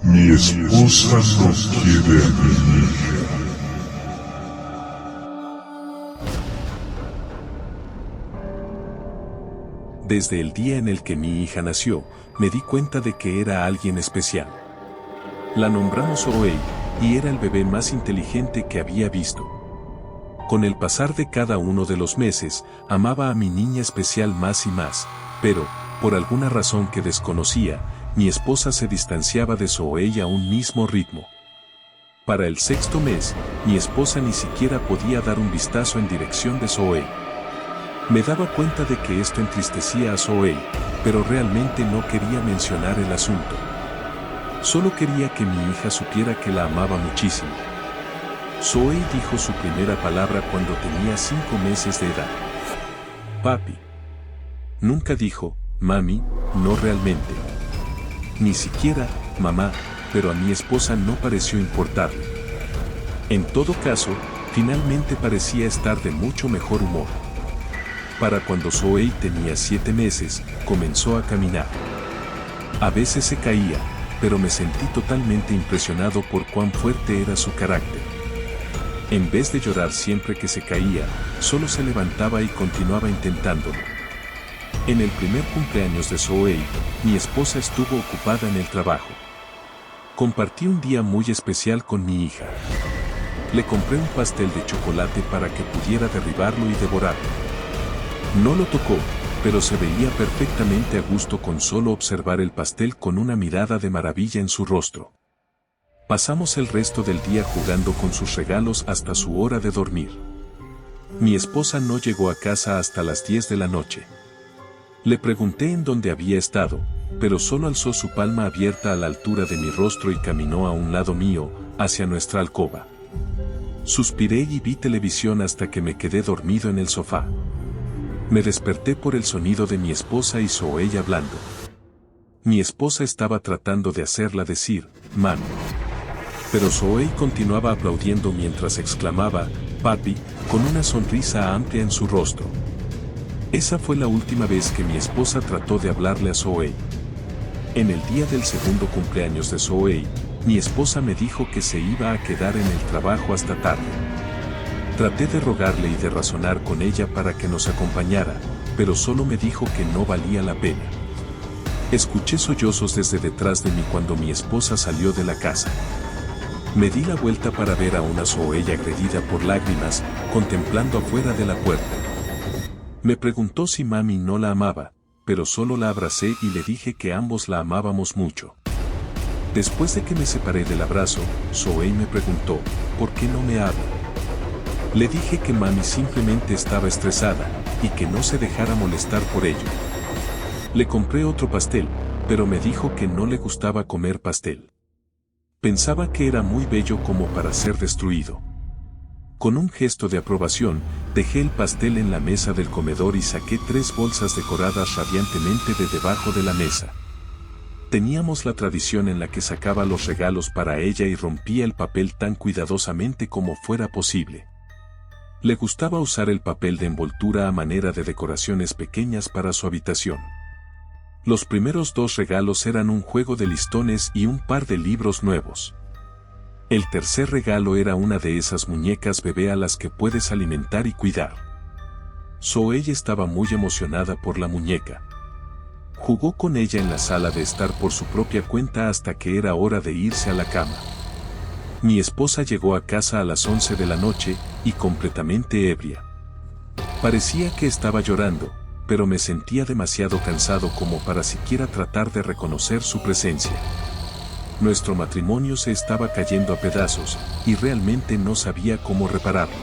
Mi esposa no quiere a mi hija. Desde el día en el que mi hija nació, me di cuenta de que era alguien especial. La nombramos Zoey, y era el bebé más inteligente que había visto. Con el pasar de cada uno de los meses, amaba a mi niña especial más y más, pero, por alguna razón que desconocía, mi esposa se distanciaba de Zoey a un mismo ritmo. Para el sexto mes, mi esposa ni siquiera podía dar un vistazo en dirección de Zoey. Me daba cuenta de que esto entristecía a Zoey, pero realmente no quería mencionar el asunto. Solo quería que mi hija supiera que la amaba muchísimo. Zoey dijo su primera palabra cuando tenía 5 meses de edad. Papi. Nunca dijo, mami, no realmente. Ni siquiera, mamá, pero a mi esposa no pareció importarle. En todo caso, finalmente parecía estar de mucho mejor humor. Para cuando Zoey tenía 7 meses, comenzó a caminar. A veces se caía, pero me sentí totalmente impresionado por cuán fuerte era su carácter. En vez de llorar siempre que se caía, solo se levantaba y continuaba intentándolo. En el primer cumpleaños de Zoey, mi esposa estuvo ocupada en el trabajo. Compartí un día muy especial con mi hija. Le compré un pastel de chocolate para que pudiera derribarlo y devorarlo. No lo tocó, pero se veía perfectamente a gusto con solo observar el pastel con una mirada de maravilla en su rostro. Pasamos el resto del día jugando con sus regalos hasta su hora de dormir. Mi esposa no llegó a casa hasta las 10 de la noche. Le pregunté en dónde había estado, pero solo alzó su palma abierta a la altura de mi rostro y caminó a un lado mío, hacia nuestra alcoba. Suspiré y vi televisión hasta que me quedé dormido en el sofá. Me desperté por el sonido de mi esposa y Zoey hablando. Mi esposa estaba tratando de hacerla decir, mami. Pero Zoey continuaba aplaudiendo mientras exclamaba, papi, con una sonrisa amplia en su rostro. Esa fue la última vez que mi esposa trató de hablarle a Zoey. En el día del segundo cumpleaños de Zoey, mi esposa me dijo que se iba a quedar en el trabajo hasta tarde. Traté de rogarle y de razonar con ella para que nos acompañara, pero solo me dijo que no valía la pena. Escuché sollozos desde detrás de mí cuando mi esposa salió de la casa. Me di la vuelta para ver a una Zoey agredida por lágrimas, contemplando afuera de la puerta. Me preguntó si mami no la amaba, pero solo la abracé y le dije que ambos la amábamos mucho. Después de que me separé del abrazo, Zoey me preguntó, ¿por qué no me habla? Le dije que mami simplemente estaba estresada, y que no se dejara molestar por ello. Le compré otro pastel, pero me dijo que no le gustaba comer pastel. Pensaba que era muy bello como para ser destruido. Con un gesto de aprobación, dejé el pastel en la mesa del comedor y saqué 3 bolsas decoradas radiantemente de debajo de la mesa. Teníamos la tradición en la que sacaba los regalos para ella y rompía el papel tan cuidadosamente como fuera posible. Le gustaba usar el papel de envoltura a manera de decoraciones pequeñas para su habitación. Los primeros 2 regalos eran un juego de listones y un par de libros nuevos. El tercer regalo era una de esas muñecas bebé a las que puedes alimentar y cuidar. Zoey estaba muy emocionada por la muñeca. Jugó con ella en la sala de estar por su propia cuenta hasta que era hora de irse a la cama. Mi esposa llegó a casa a las 11 de la noche y completamente ebria. Parecía que estaba llorando, pero me sentía demasiado cansado como para siquiera tratar de reconocer su presencia. Nuestro matrimonio se estaba cayendo a pedazos, y realmente no sabía cómo repararlo.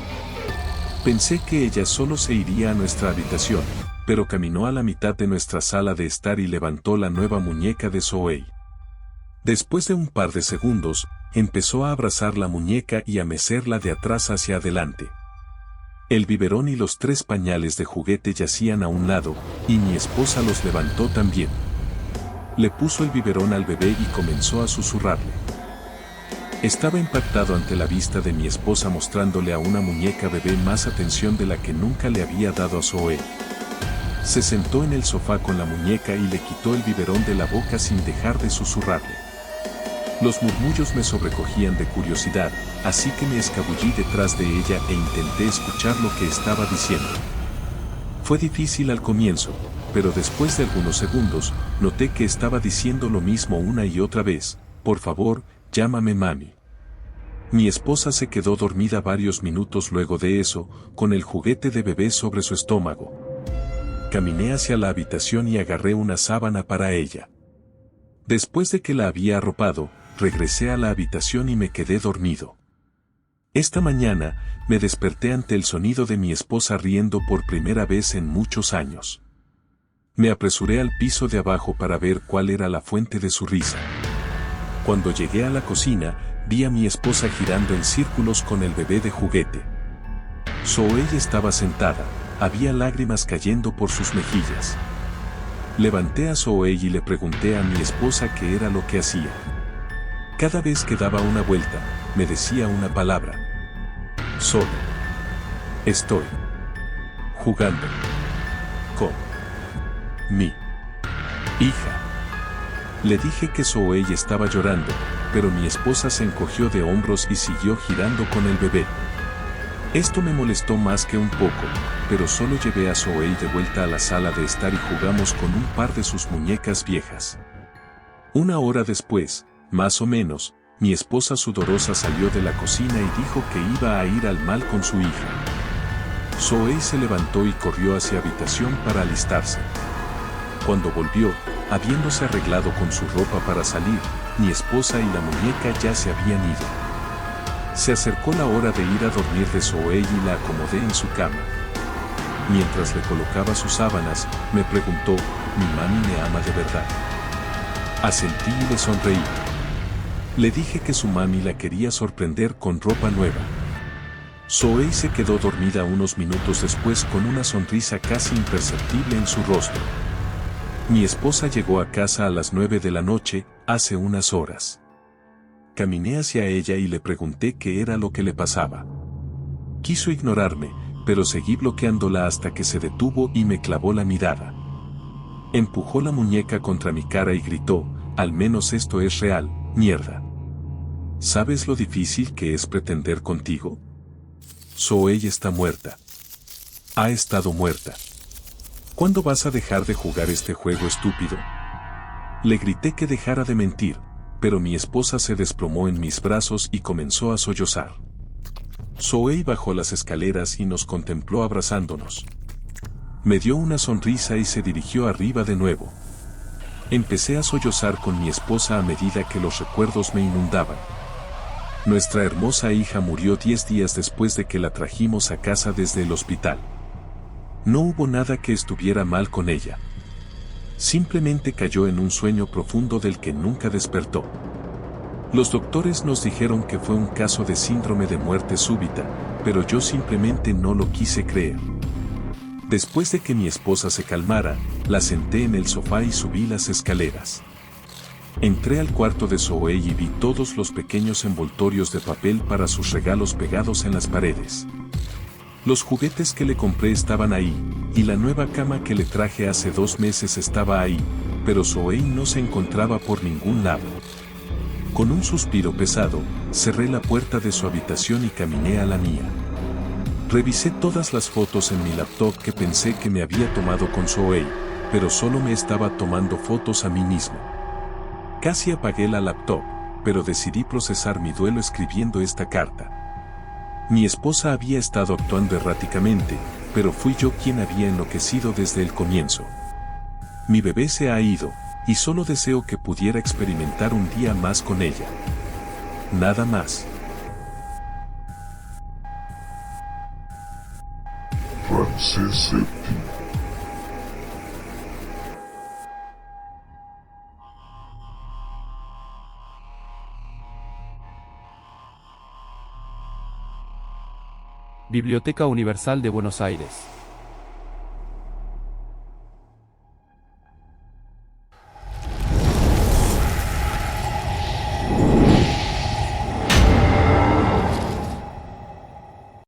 Pensé que ella solo se iría a nuestra habitación, pero caminó a la mitad de nuestra sala de estar y levantó la nueva muñeca de Zoey. Después de un par de segundos, empezó a abrazar la muñeca y a mecerla de atrás hacia adelante. El biberón y los 3 pañales de juguete yacían a un lado, y mi esposa los levantó también. Le puso el biberón al bebé y comenzó a susurrarle. Estaba impactado ante la vista de mi esposa mostrándole a una muñeca bebé más atención de la que nunca le había dado a Zoey. Se sentó en el sofá con la muñeca y le quitó el biberón de la boca sin dejar de susurrarle. Los murmullos me sobrecogían de curiosidad, así que me escabullí detrás de ella e intenté escuchar lo que estaba diciendo. Fue difícil al comienzo, pero después de algunos segundos, noté que estaba diciendo lo mismo una y otra vez: por favor, llámame mami. Mi esposa se quedó dormida varios minutos luego de eso, con el juguete de bebé sobre su estómago. Caminé hacia la habitación y agarré una sábana para ella. Después de que la había arropado, regresé a la habitación y me quedé dormido. Esta mañana, me desperté ante el sonido de mi esposa riendo por primera vez en muchos años. Me apresuré al piso de abajo para ver cuál era la fuente de su risa. Cuando llegué a la cocina, vi a mi esposa girando en círculos con el bebé de juguete. Zoey estaba sentada, había lágrimas cayendo por sus mejillas. Levanté a Zoey y le pregunté a mi esposa qué era lo que hacía. Cada vez que daba una vuelta, me decía una palabra. Solo. Estoy jugando con mi hija. Le dije que Zoey estaba llorando, pero mi esposa se encogió de hombros y siguió girando con el bebé. Esto me molestó más que un poco, pero solo llevé a Zoey de vuelta a la sala de estar y jugamos con un par de sus muñecas viejas. Una hora después, más o menos, mi esposa sudorosa salió de la cocina y dijo que iba a ir al mall con su hija. Zoey se levantó y corrió hacia la habitación para alistarse. Cuando volvió, habiéndose arreglado con su ropa para salir, mi esposa y la muñeca ya se habían ido. Se acercó la hora de ir a dormir de Zoey y la acomodé en su cama. Mientras le colocaba sus sábanas, me preguntó: ¿mi mami me ama de verdad? Asentí y le sonreí. Le dije que su mami la quería sorprender con ropa nueva. Zoey se quedó dormida unos minutos después con una sonrisa casi imperceptible en su rostro. Mi esposa llegó a casa a las 9 de la noche, hace unas horas. Caminé hacia ella y le pregunté qué era lo que le pasaba. Quiso ignorarme, pero seguí bloqueándola hasta que se detuvo y me clavó la mirada. Empujó la muñeca contra mi cara y gritó: al menos esto es real, mierda. ¿Sabes lo difícil que es pretender contigo? Zoey está muerta. Ha estado muerta. ¿Cuándo vas a dejar de jugar este juego estúpido? Le grité que dejara de mentir, pero mi esposa se desplomó en mis brazos y comenzó a sollozar. Zoey bajó las escaleras y nos contempló abrazándonos. Me dio una sonrisa y se dirigió arriba de nuevo. Empecé a sollozar con mi esposa a medida que los recuerdos me inundaban. Nuestra hermosa hija murió 10 días después de que la trajimos a casa desde el hospital. No hubo nada que estuviera mal con ella. Simplemente cayó en un sueño profundo del que nunca despertó. Los doctores nos dijeron que fue un caso de síndrome de muerte súbita, pero yo simplemente no lo quise creer. Después de que mi esposa se calmara, la senté en el sofá y subí las escaleras. Entré al cuarto de Zoey y vi todos los pequeños envoltorios de papel para sus regalos pegados en las paredes. Los juguetes que le compré estaban ahí, y la nueva cama que le traje hace 2 meses estaba ahí, pero Zoey no se encontraba por ningún lado. Con un suspiro pesado, cerré la puerta de su habitación y caminé a la mía. Revisé todas las fotos en mi laptop que pensé que me había tomado con Zoey, pero solo me estaba tomando fotos a mí mismo. Casi apagué la laptop, pero decidí procesar mi duelo escribiendo esta carta. Mi esposa había estado actuando erráticamente, pero fui yo quien había enloquecido desde el comienzo. Mi bebé se ha ido, y solo deseo que pudiera experimentar un día más con ella. Nada más. Ramsés VII. Biblioteca Universal de Buenos Aires.